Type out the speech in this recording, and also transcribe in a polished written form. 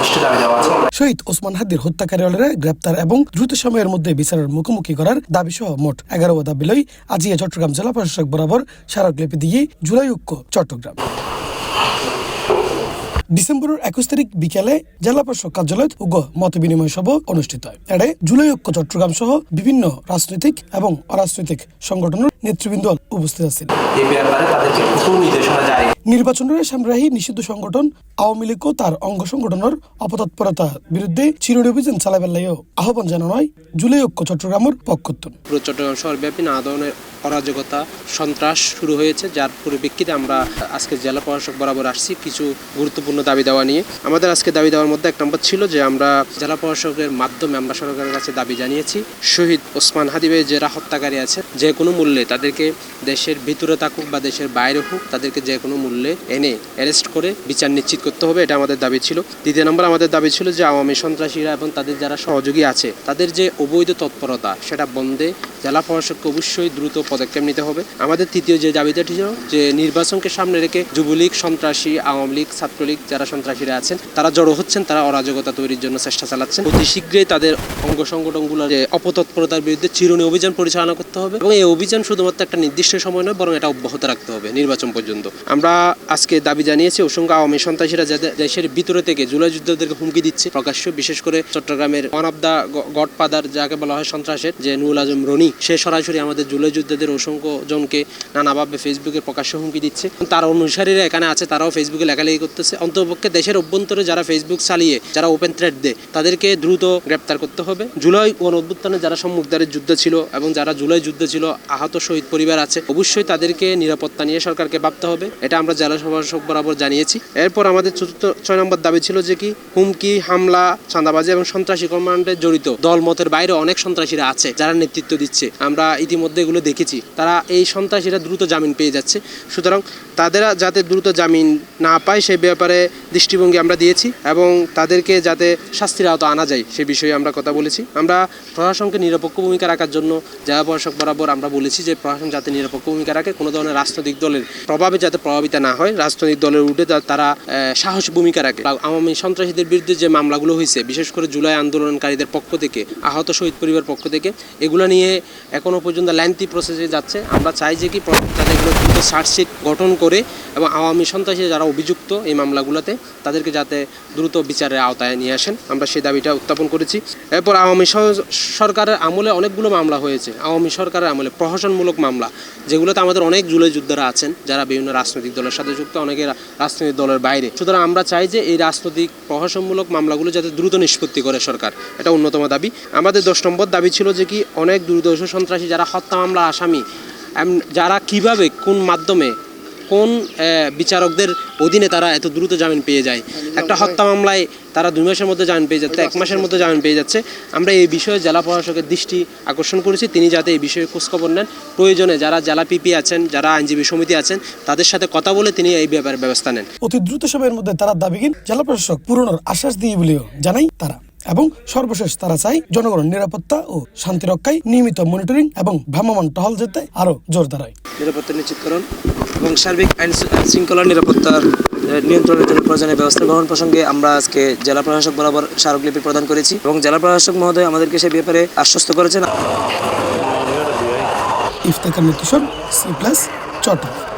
যথেষ্ট দাবি দেওয়া আছে। শহীদ ওসমান হাদির হত্যাকারীরা গ্রেপ্তার এবং দ্রুত সময়ের মধ্যে বিচারের মুখোমুখি করার দাবি সহ মোট 11 দাবি লই আজিয়া চট্টগ্রাম জেলা প্রশাসক বরাবর স্মারকলিপি দিয়ে জুলাই ঐক্য চট্টগ্রাম। ডিসেম্বরের 21 তারিখ বিকেলে জেলা প্রশাসক কার্যালয়ত উগ্র মত বিনিময় সভা অনুষ্ঠিত হয়। এতে জুলাই ঐক্য চট্টগ্রাম সহ বিভিন্ন রাজনৈতিক এবং অরাজনৈতিক সংগঠনের নেতৃবৃন্দ উপস্থিত আছেন। নির্বাচনের সামরাহী নিষিদ্ধ সংগঠন আওয়ামী লীগ ও তার অঙ্গ সংগঠনের অপতৎপরতার বিরুদ্ধে চিরুনি অভিযান চালাবেলাইও আহ্বান জানানো হয় জুলাই ঐক্য চট্টগ্রামের পক্ষত্তন। চট্টগ্রাম শহরব্যাপী নানা ধরনের অরাজকতা সন্ত্রাস শুরু হয়েছে, যার পরিপ্রেক্ষিতে আমরা আজকে জেলা প্রশাসক বরাবর আসছি কিছু গুরুত্বপূর্ণ দাবি দেওয়া নিয়ে। আমাদের আজকে দাবি দেওয়ার মধ্যে এক নম্বর ছিল যে আমরা জেলা প্রশাসকের মাধ্যমে আমরা সরকারের কাছে দাবি জানিয়েছি শহীদ ওসমান হাদি ভাই যারা হত্যাকারী আছে যে কোনো মূল্যে তাদেরকে দেশের ভিতরে থাকুক বা দেশের বাইরে হোক তাদেরকে যে কোনো মূল্যে এনে অ্যারেস্ট করে বিচার নিশ্চিত করতে হবে, এটা আমাদের দাবি ছিল। দ্বিতীয় নম্বর আমাদের দাবি ছিল যে আওয়ামী সন্ত্রাসীরা এবং তাদের যারা সহযোগী আছে তাদের যে অবৈধ তৎপরতা সেটা বন্ধে জেলা প্রশাসককে অবশ্যই দ্রুত পদক্ষেপ নিতে হবে। আমাদের তৃতীয় যে দাবিটা ছিল যে নির্বাচনকে সামনে রেখে যুবলীগ সন্ত্রাসী, আওয়ামী লীগ, ছাত্রলীগ যারা সন্ত্রাসীরা আছেন তারা জড়ো হচ্ছেন, তারা অরাজকতা তৈরির জন্য চেষ্টা চালাচ্ছেন। অতি শীঘ্রই তাদের অঙ্গ সংগঠনগুলোর যে অপতৎপরতার বিরুদ্ধে চিরুনি অভিযান পরিচালনা করতে হবে এবং এই অভিযান শুধুমাত্র একটা নির্দিষ্ট সময় নয় বরং এটা অব্যাহত রাখতে হবে নির্বাচন পর্যন্ত। আমরা আজকে দাবি জানিয়েছি অসংখ্য আওয়ামী সন্ত্রাসীরা যাদের দেশের ভিতরে থেকে জুলাই যোদ্ধাদেরকে হুমকি দিচ্ছে প্রকাশ্য, বিশেষ করে চট্টগ্রামের ওয়ান অফ দ্য গডফাদার যাকে বলা হয় সন্ত্রাসের যে নুরুল আজম রনি, সে সরাসরি আমাদের জুলাই যোদ্ধাদের অসংখ্য জনকে নানাভাবে ফেসবুকে প্রকাশ্য হুমকি দিচ্ছে। তার অনুসারীরা এখানে আছে, তারাও ফেসবুকে লেখালেখি করতেছে। অন্ততপক্ষে দেশের অভ্যন্তরে যারা ফেসবুক চালিয়ে যারা ওপেন থ্রেড দেয় তাদেরকে দ্রুত গ্রেপ্তার করতে হবে। জুলাই গণঅভ্যুত্থানে যারা সম্মুখদারের যুদ্ধ ছিল এবং যারা জুলাই যুদ্ধ ছিল আহত শহীদ পরিবার আছে, অবশ্যই তাদেরকে নিরাপত্তা নিয়ে সরকারকে ভাবতে হবে, এটা আমরা জেলা প্রশাসক বরাবর জানিয়েছি। এরপর আমাদের 6 নম্বর দাবি ছিল যে কি হুমকি, হামলা, চাঁদাবাজি এবং সন্ত্রাসী কর্মকাণ্ডে জড়িত দল মতের বাইরে অনেক সন্ত্রাসীরা আছে যারা নেতৃত্ব দিচ্ছে। আমরা ইতিমধ্যে এগুলো দেখেছি, তারা এই সন্ত্রাসীরা দ্রুত জামিন পেয়ে যাচ্ছে। সুতরাং তাদের যাতে দ্রুত জামিন না পায় সে ব্যাপারে দৃষ্টিভঙ্গি আমরা দিয়েছি এবং তাদেরকে যাতে শাস্তির আওতা আনা যায় সে বিষয়ে আমরা কথা বলেছি। আমরা প্রশাসনকে নিরপেক্ষ ভূমিকা রাখার জন্য জেলা প্রশাসক বরাবর আমরা বলেছি যে প্রশাসন যাতে নিরপেক্ষ ভূমিকা রাখে, কোনো ধরনের রাজনৈতিক দলের প্রভাবে যাতে প্রভাবিত না হয়, রাজনৈতিক দলের উঠে তারা সাহসী ভূমিকা রাখে। আওয়ামী সন্ত্রাসীদের বিরুদ্ধে যে মামলাগুলো হয়েছে বিশেষ করে জুলাই আন্দোলনকারীদের পক্ষ থেকে, আহত শহীদ পরিবার পক্ষ থেকে, এগুলো নিয়ে এখনো পর্যন্ত লেন্থি প্রসেসে যাচ্ছে। আমরা চাই যে কি তাদের এগুলো দ্রুত চার্জশিট গঠন করে এবং আওয়ামী সন্ত্রাসী যারা অভিযুক্ত এই মামলাগুলোতে তাদেরকে যাতে দ্রুত বিচারের আওতায় নিয়ে আসেন, আমরা সেই দাবিটা উত্থাপন করেছি। এরপর আওয়ামী সরকারের আমলে অনেকগুলো মামলা হয়েছে, আওয়ামী সরকারের আমলে প্রহসনমূলক মামলা যেগুলোতে আমাদের অনেক জুলাই যোদ্ধারা আছেন যারা বিভিন্ন রাজনৈতিক দলের সাথে যুক্ত, অনেকে রাজনৈতিক দলের বাইরে। সুতরাং আমরা চাই যে এই রাজনৈতিক প্রহসনমূলক মামলাগুলো যাতে দ্রুত নিষ্পত্তি করে সরকার, এটা অন্যতম দাবি। আমাদের 10 নম্বর দাবি ছিল যে কি অনেক দুর্দর্শ সন্ত্রাসী যারা হত্যা মামলা আসামি, যারা কিভাবে কোন মাধ্যমে কোন বিচারকদের অধীনে তারা এত দ্রুত জামিন পেয়ে যায়। একটা হত্যা মামলায় তারা 2 মাসের মধ্যে জামিন পেয়ে যাচ্ছে, 1 মাসের মধ্যে জামিন পেয়ে যাচ্ছে। আমরা এই বিষয়ে জেলা প্রশাসকের দৃষ্টি আকর্ষণ করেছি, তিনি যাতে এই বিষয়ে খোঁজখবর নেন, প্রয়োজনে যারা জেলা পিপি আছেন, যারা আইনজীবী সমিতি আছেন তাদের সাথে কথা বলে তিনি এই ব্যাপারে ব্যবস্থা নেন। অতি দ্রুত সময়ের মধ্যে তারা দাবিহীন জেলা প্রশাসক পূরণের আশ্বাস দিয়ে বলেও জানাই তারা। এবং সর্বশেষ তারা চাই জনগণের নিরাপত্তা ও শান্তি রক্ষায় নিয়মিত মনিটরিং এবং ভ্রাম্যমাণ টহল যেতে আরো জোরদার হয়। নিরাপত্তা নিশ্চিতকরণ এবং সার্বিক আইন শৃঙ্খলা নিরাপত্তার নিয়ন্ত্রণের জন্য প্রয়োজনীয় ব্যবস্থা গ্রহণ প্রসঙ্গে আমরা আজকে জেলা প্রশাসক বরাবর স্মারকলিপি প্রদান করেছি এবং জেলা প্রশাসক মহোদয় আমাদেরকে সে ব্যাপারে আশ্বস্ত করেছেন। ইফতেখার নিতিশন, C+ চট্টগ্রাম।